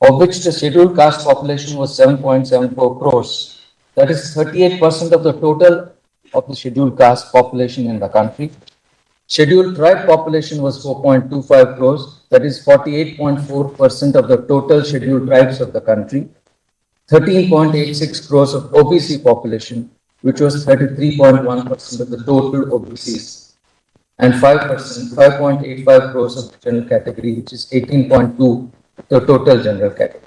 of which the scheduled caste population was 7.74 crores. That is 38% of the total of the scheduled caste population in the country. Scheduled tribe population was 4.25 crores. That is 48.4% of the total scheduled tribes of the country. 13.86 crores of OBC population, which was 33.1% of the total OBCs. And 5.85 crores of the general category, which is 18.2% the total general category.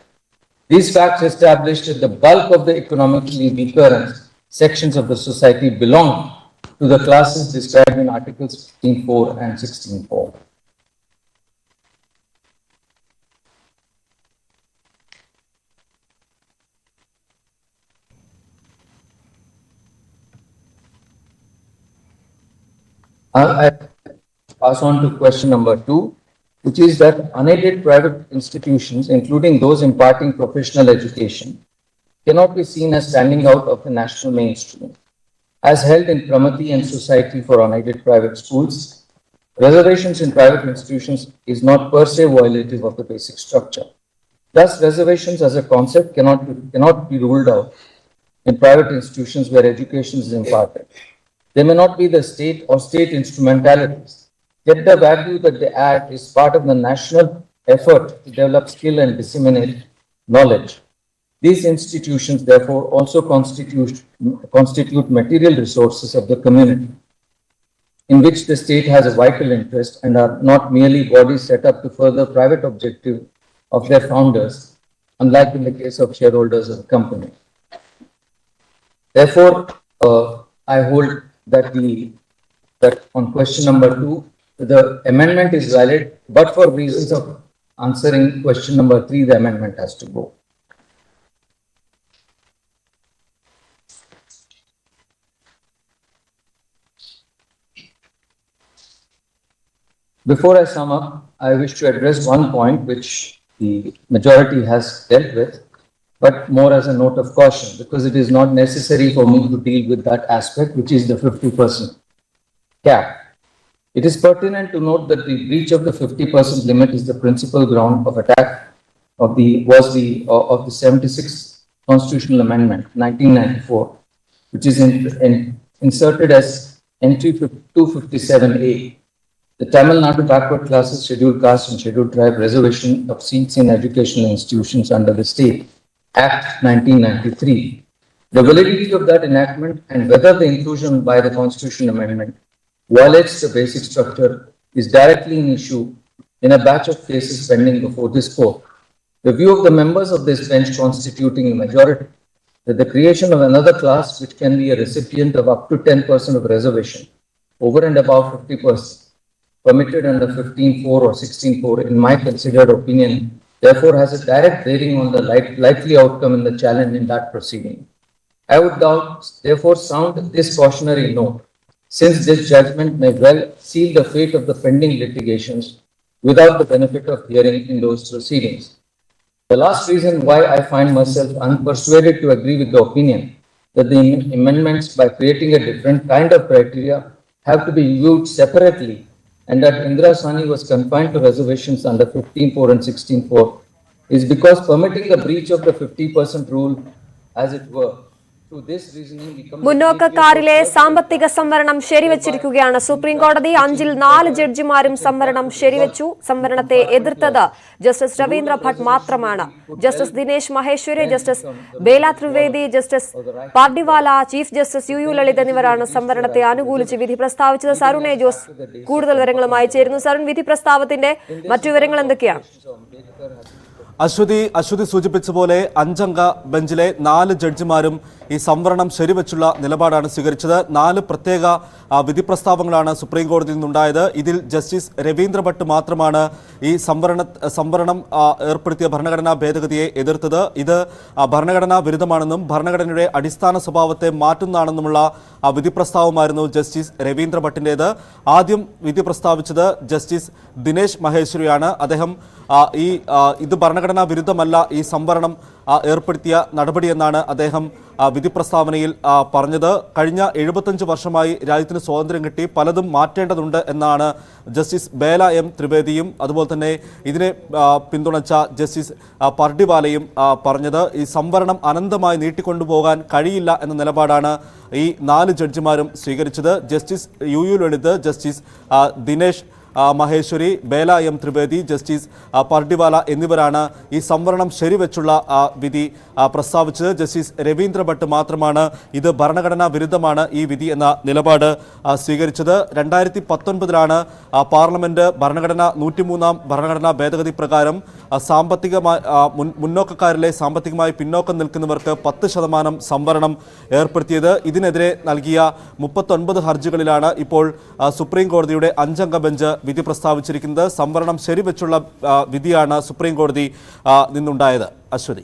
These facts established that the bulk of the economically weaker sections of the society belong to the classes described in Articles 15.4 and 16.4. I pass on to question number 2, which is that unaided private institutions, including those imparting professional education, cannot be seen as standing out of the national mainstream. As held in Pramati and Society for Unaided Private Schools, reservations in private institutions is not per se violative of the basic structure. Thus, reservations as a concept cannot be ruled out in private institutions where education is imparted. They may not be the state or state instrumentalities, yet the value that they add is part of the national effort to develop skill and disseminate knowledge. These institutions, therefore, also constitute material resources of the community, in which the state has a vital interest and are not merely bodies set up to further private objective of their founders, unlike in the case of shareholders of the company. Therefore, I hold that on question number 2, the amendment is valid, but for reasons of answering question number 3, the amendment has to go. Before I sum up, I wish to address one point which the majority has dealt with, but more as a note of caution, because it is not necessary for me to deal with that aspect, which is the 50% cap. It is pertinent to note that the breach of the 50% limit is the principal ground of attack of the 76th Constitutional Amendment, 1994, which is inserted as entry 257A. The Tamil Nadu Backward Classes, Scheduled Caste and Scheduled Tribe Reservation of Seats in Educational Institutions under the State Act 1993. The validity of that enactment and whether the inclusion by the Constitutional Amendment violates the basic structure is directly an issue in a batch of cases pending before this court. The view of the members of this bench constituting a majority that the creation of another class which can be a recipient of up to 10% of reservation over and above 50% permitted under 15.4 or 16.4, in my considered opinion, therefore has a direct bearing on the likely outcome in the challenge in that proceeding. I would therefore sound this cautionary note, since this judgment may well seal the fate of the pending litigations without the benefit of hearing in those proceedings. The last reason why I find myself unpersuaded to agree with the opinion that the amendments, by creating a different kind of criteria, have to be viewed separately, and that Indira Sani was confined to reservations under 15.4 and 16.4, is because permitting the breach of the 50% rule, as it were, മുന്നോക്കക്കാരിലെ സാമ്പത്തിക സംവരണം ശരിവച്ചിരിക്കുകയാണ് supreme കോടതി. 5-ൽ 4 ജഡ്ജിമാരും സംവരണം ശരിവച്ചു. സംവരണത്തെ എതിർത്തത് justice Ravindra Bhat മാത്രമാണ്. Justice Dinesh Maheshwari, justice Bela Trivedi, justice Pardiwala, chief justice U Lalit എന്നിവരാണ് സംവരണത്തെ അനുകൂലിച്ച് വിധി പ്രസ്താവിച്ചത്. സരുൺ എ ജോസ് കൂടുതൽ വിവരങ്ങളുമായി ചേരുന്നു. സരുൺ, വിധി പ്രസ്താവത്തിന്റെ മറ്റു വിവരങ്ങൾ എന്തൊക്കെയാണ്? അശ്വതി സൂചിപ്പിച്ച പോലെ 5-അംഗ ബെഞ്ചിലെ 4 ജഡ്ജിമാരും ഈ സംവരണം ശരിവച്ചുള്ള നിലപാടാണ് സ്വീകരിച്ചത്. 4 പ്രത്യേക വിധി പ്രസ്താവങ്ങളാണ് സുപ്രീം കോടതിയിൽ നിന്നുണ്ടായത്. ഇതിൽ ജസ്റ്റിസ് രവീന്ദ്ര ഭട്ട് മാത്രമാണ് ഈ സംവരണം ഏർപ്പെടുത്തിയ ഭരണഘടനാ ഭേദഗതിയെ എതിർത്തത്. ഇത് ഭരണഘടനാ വിരുദ്ധമാണെന്നും ഭരണഘടനയുടെ അടിസ്ഥാന സ്വഭാവത്തെ മാറ്റുന്നതാണെന്നുമുള്ള വിധി പ്രസ്താവമായിരുന്നു ജസ്റ്റിസ് രവീന്ദ്ര ഭട്ടിൻ്റേത്. ആദ്യം വിധി പ്രസ്താവിച്ചത് ജസ്റ്റിസ് ദിനേശ് മഹേശ്വരിയാണ്. അദ്ദേഹം ഇത് ഭരണഘടനാ വിരുദ്ധമല്ല ഈ സംവരണം ഏർപ്പെടുത്തിയ നടപടിയെന്നാണ് അദ്ദേഹം വിധി പ്രസ്താവനയിൽ പറഞ്ഞത്. കഴിഞ്ഞ 75 വർഷമായി രാജ്യത്തിന് സ്വാതന്ത്ര്യം കിട്ടി, പലതും മാറ്റേണ്ടതുണ്ട് എന്നാണ് ജസ്റ്റിസ് ബേല എം ത്രിവേദിയും അതുപോലെ തന്നെ ഇതിനെ പിന്തുണച്ച ജസ്റ്റിസ് പർഡിവാലയും പറഞ്ഞത്. ഈ സംവരണം അനന്തമായി നീട്ടിക്കൊണ്ടുപോകാൻ കഴിയില്ല എന്ന നിലപാടാണ് ഈ 4 ജഡ്ജിമാരും സ്വീകരിച്ചത്. Justice U Lalit, justice Dinesh Maheshwari, Bela M Trivedi, justice Pardiwala എന്നിവരാണ് ഈ സംവരണം ശരിവെച്ചുള്ള വിധി പ്രസ്താവിച്ചത്. ജസ്റ്റിസ് രവീന്ദ്ര ഭട്ട് മാത്രമാണ് ഇത് ഭരണഘടനാ വിരുദ്ധമാണ് ഈ വിധി എന്ന നിലപാട് സ്വീകരിച്ചത്. 2019 പാർലമെന്റ് ഭരണഘടന 103-ാം ഭരണഘടനാ ഭേദഗതി പ്രകാരം സാമ്പത്തികമായി മുന്നോക്കക്കാരിലെ സാമ്പത്തികമായി പിന്നോക്കം നിൽക്കുന്നവർക്ക് 10% സംവരണം ഏർപ്പെടുത്തിയത്. ഇതിനെതിരെ നൽകിയ 39 ഹർജികളിലാണ് ഇപ്പോൾ സുപ്രീം കോടതിയുടെ 5-അംഗ ബെഞ്ച് വിധി പ്രസ്താവിച്ചിരിക്കുന്നത്. സംവരണം ശരിവെച്ചുള്ള വിധിയാണ് സുപ്രീം കോടതി നിന്നുണ്ടായത്. അശ്വതി,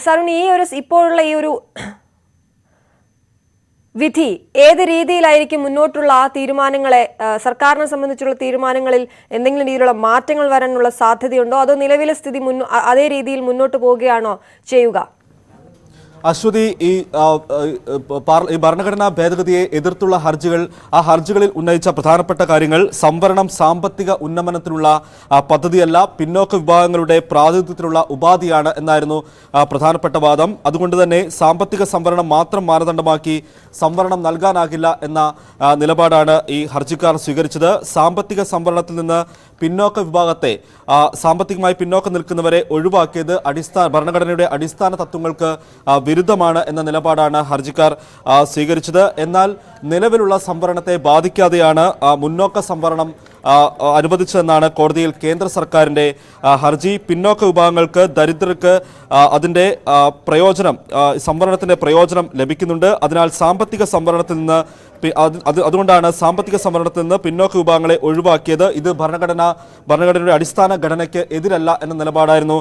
സരുൺ, ഇപ്പോഴുള്ള ഈ ഒരു വിധി ഏത് രീതിയിലായിരിക്കും മുന്നോട്ടുള്ള ആ തീരുമാനങ്ങളെ, സർക്കാരിനെ സംബന്ധിച്ചുള്ള തീരുമാനങ്ങളിൽ എന്തെങ്കിലും രീതിയിലുള്ള മാറ്റങ്ങൾ വരാനുള്ള സാധ്യതയുണ്ടോ, അതോ നിലവിലെ സ്ഥിതി അതേ രീതിയിൽ മുന്നോട്ട് പോവുകയാണോ ചെയ്യുക? അശ്വതി, ഈ ഭരണഘടനാ ഭേദഗതിയെ എതിർത്തുള്ള ആ ഹർജികളിൽ ഉന്നയിച്ച പ്രധാനപ്പെട്ട കാര്യങ്ങൾ സംവരണം സാമ്പത്തിക ഉന്നമനത്തിനുള്ള പദ്ധതിയല്ല, പിന്നോക്ക വിഭാഗങ്ങളുടെ പ്രാതിനിധ്യത്തിലുള്ള ഉപാധിയാണ് എന്നായിരുന്നു പ്രധാനപ്പെട്ട വാദം. അതുകൊണ്ട് തന്നെ സാമ്പത്തിക സംവരണം മാത്രം മാനദണ്ഡമാക്കി സംവരണം നൽകാനാകില്ല എന്ന നിലപാടാണ് ഈ ഹർജിക്കാർ സ്വീകരിച്ചത്. സാമ്പത്തിക സംവരണത്തിൽ നിന്ന് പിന്നോക്ക വിഭാഗത്തെ, സാമ്പത്തികമായി പിന്നോക്കം നിൽക്കുന്നവരെ ഒഴിവാക്കിയത് ഭരണഘടനയുടെ അടിസ്ഥാന തത്വങ്ങൾക്ക് വിരുദ്ധമാണ് എന്ന നിലപാടാണ് ഹർജിക്കാർ സ്വീകരിച്ചത്. എന്നാൽ നിലവിലുള്ള സംവരണത്തെ ബാധിക്കാതെയാണ് മുന്നോക്ക സംവരണം അനുവദിച്ചതെന്നാണ് കോടതിയിൽ കേന്ദ്ര സർക്കാരിന്റെ ഹർജി. പിന്നോക്ക വിഭാഗങ്ങൾക്ക്, ദരിദ്രർക്ക് അതിന്റെ പ്രയോജനം, സംവരണത്തിന്റെ പ്രയോജനം ലഭിക്കുന്നുണ്ട്. അതിനാൽ സാമ്പത്തിക സംവരണത്തിൽ നിന്ന് അതുകൊണ്ടാണ് സാമ്പത്തിക സംവരണത്തിൽ നിന്ന് പിന്നോക്ക വിഭാഗങ്ങളെ ഒഴിവാക്കിയത്. ഇത് ഭരണഘടനയുടെ അടിസ്ഥാന ഘടനയ്ക്ക് എതിരല്ല എന്ന നിലപാടായിരുന്നു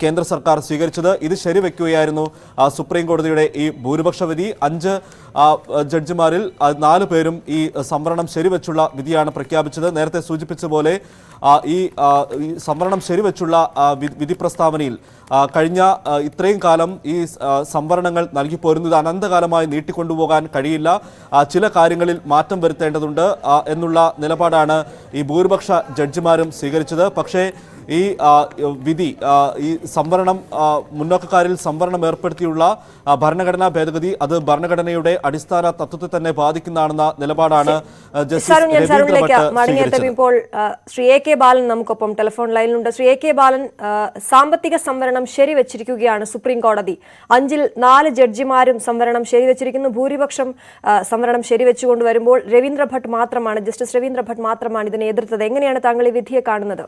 കേന്ദ്ര സർക്കാർ സ്വീകരിച്ചത്. ഇത് ശരിവെക്കുകയായിരുന്നു സുപ്രീം കോടതിയുടെ ഈ ഭൂരിപക്ഷ വിധി. 5 ജഡ്ജിമാരിൽ 4 പേരും ഈ സംവരണം ശരിവെച്ചുള്ള വിധിയാണ് പ്രഖ്യാപിച്ചത്. നേരത്തെ സൂചിപ്പിച്ചതുപോലെ ഈ സംവരണം ശരിവെച്ചുള്ള വിധി പ്രസ്താവനയിൽ കഴിഞ്ഞ ഇത്രയും കാലം ഈ സംവരണങ്ങൾ നൽകി പോരുന്നത് അനന്തകാലമായി നീട്ടിക്കൊണ്ടുപോകാൻ കഴിയില്ല, ചില കാര്യങ്ങളിൽ മാറ്റം വരുത്തേണ്ടതുണ്ട് എന്നുള്ള നിലപാടാണ് ഈ ഭൂരിപക്ഷ ജഡ്ജിമാരും സ്വീകരിച്ചത്. പക്ഷേ ഈ വിധി, ഈ സംവരണം, മുന്നോക്കക്കാരിൽ സംവരണം ഏർപ്പെടുത്തിയുള്ള ഭരണഘടനാ ഭേദഗതി അത് ഭരണഘടനയുടെ അടിസ്ഥാന തത്വത്തെ തന്നെ ബാധിക്കുന്നതാണെന്ന നിലപാടാണ് ഇപ്പോൾ ശ്രീ എ കെ ബാലൻ നമുക്കൊപ്പം ടെലിഫോൺ ലൈനിലുണ്ട്. ശ്രീ എ കെ ബാലൻ, സാമ്പത്തിക സംവരണം ശരിവെച്ചിരിക്കുകയാണ് സുപ്രീം കോടതി. 5-ൽ 4 ജഡ്ജിമാരും സംവരണം ശരിവെച്ചിരിക്കുന്നു. ഭൂരിപക്ഷം സംവരണം ശരിവെച്ചുകൊണ്ട് വരുമ്പോൾ ജസ്റ്റിസ് രവീന്ദ്ര ഭട്ട് മാത്രമാണ് ഇതിനെ എതിർത്തത്. എങ്ങനെയാണ് താങ്കൾ ഈ വിധിയെ കാണുന്നത്?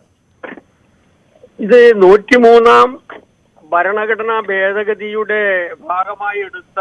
ഇത് 103-ാം ഭരണഘടനാ ഭേദഗതിയുടെ ഭാഗമായി എടുത്ത